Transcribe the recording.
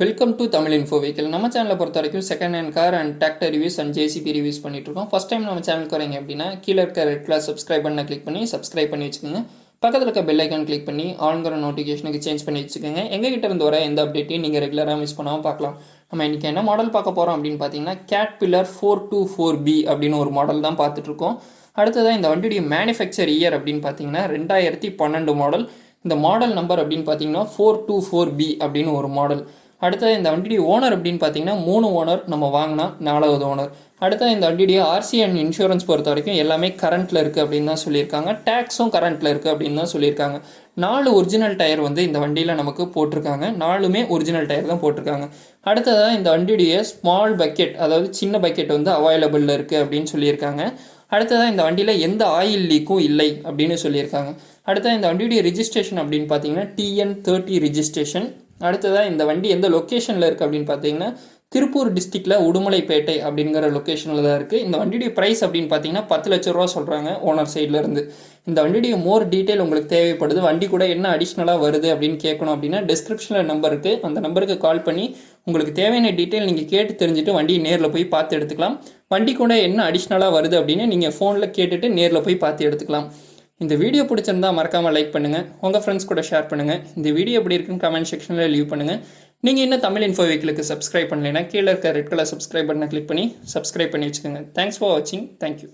Welcome to Tamil info vehicle. நம்ம சேனலை பொறுத்த வரைக்கும் second hand car and tractor reviews and JCB reviews பண்ணிட்டு இருக்கோம். ஃபர்ஸ்ட் டைம் நம்ம சேனலுக்கு வரீங்க அப்படின்னா கீழே இருக்க ரெட் கலர் சப்ஸ்கிரைப் பண்ண கிளிக் பண்ணி சப்ஸ்கிரைப் பண்ணி வச்சுக்கோங்க. பக்கத்தில் இருக்க பெல் ஐக்கான் கிளிக் பண்ணி ஆன்கிற நோட்டிஃபிகேஷனுக்கு சேஞ்ச் பண்ணி வச்சுக்கோங்க. எங்ககிட்ட இருந்து வர எந்த அப்டேட்டையும் நீங்கள் ரெகுலராக மிஸ் பண்ணாமல் பார்க்கலாம். நம்ம இன்றைக்கி என்ன மாடல் பார்க்க போகிறோம் அப்படின்னு பார்த்தீங்கன்னா கேட்பில்லர் 424B அப்படின்னு ஒரு மாடல் தான் பார்த்துட்ருக்கோம். அடுத்ததாக இந்த வண்டியுடைய மேனுஃபேக்சர் இயர் அப்படின்னு பார்த்தீங்கன்னா 2012 மாடல். இந்த மாடல் நம்பர் அப்படின்னு பார்த்தீங்கன்னா 424B அப்படின்னு ஒரு மாடல். அடுத்தது இந்த வண்டியுடைய ஓனர் அப்படின்னு பார்த்தீங்கன்னா 3 ஓனர், நம்ம வாங்கினா 4வது ஓனர். அடுத்தது இந்த வண்டியுடைய ஆர்சி அண்ட் இன்சூரன்ஸ் பொறுத்த வரைக்கும் எல்லாமே கரண்ட்டில் இருக்குது அப்படின்னு தான் சொல்லியிருக்காங்க. டேக்ஸும் கரண்ட்டில் இருக்குது அப்படின்னு தான் சொல்லியிருக்காங்க. 4 ஒரிஜினல் டயர் வந்து இந்த வண்டியில் நமக்கு போட்டிருக்காங்க. 4மே ஒரிஜினல் டயர் தான் போட்டிருக்காங்க. அடுத்ததாக இந்த வண்டியுடைய ஸ்மால் பக்கெட், அதாவது சின்ன பக்கெட் வந்து அவைலபிளில் இருக்குது அப்படின்னு சொல்லியிருக்காங்க. அடுத்ததாக இந்த வண்டியில் எந்த ஆயில் லீக்கும் இல்லை அப்படின்னு சொல்லியிருக்காங்க. அடுத்தது இந்த வண்டியுடைய ரிஜிஸ்ட்ரேஷன் அப்படின்னு பார்த்தீங்கன்னா TN30 ரிஜிஸ்ட்ரேஷன். அடுத்ததாக இந்த வண்டி எந்த லொக்கேஷனில் இருக்குது அப்படின்னு பார்த்தீங்கன்னா திருப்பூர் டிஸ்ட்ரிக்டில் உடுமலைப்பேட்டை அப்படிங்கிற லொக்கேஷனில் தான் இருக்குது. இந்த வண்டியுடைய ப்ரைஸ் அப்படின்னு பார்த்தீங்கன்னா 10 லட்ச ரூபா சொல்கிறாங்க ஓனர் சைட்லேருந்து. இந்த வண்டியுடைய மோர் டீட்டெயில் உங்களுக்கு தேவைப்படுது, வண்டி கூட என்ன அடிஷ்னலாக வருது அப்படின்னு கேட்கணும் அப்படின்னா டிஸ்கிரிப்ஷனில் நம்பர் இருக்குது, அந்த நம்பருக்கு கால் பண்ணி உங்களுக்கு தேவையான டீட்டெயில் நீங்கள் கேட்டு தெரிஞ்சுட்டு வண்டியை நேரில் போய் பார்த்து எடுத்துக்கலாம். வண்டி கூட என்ன அடிஷ்னலாக வருது அப்படின்னு நீங்கள் ஃபோனில் கேட்டுட்டு நேரில் போய் பார்த்து எடுத்துக்கலாம். இந்த வீடியோ பிடிச்சிருந்தா மறக்காமல் லைக் பண்ணுங்கள், உங்கள் ஃப்ரெண்ட்ஸ் கூட ஷேர் பண்ணுங்கள். இந்த வீடியோ எப்படி இருக்குன்னு கமெண்ட் செக்ஷனில் லீவ் பண்ணுங்கள். நீங்கள் இன்னும் தமிழ் இன்ஃபோ வெஹிக்கிளுக்கு சப்ஸ்கிரைப் பண்ணலைன்னா கீழே இருக்க ரெட் கலர் சப்ஸ்கிரைப் பட்டனை கிளிக் பண்ணி சப்ஸ்கிரைப் பண்ணி வச்சுக்கோங்க. தேங்க்ஸ் ஃபார் வாட்சிங். தேங்க்யூ.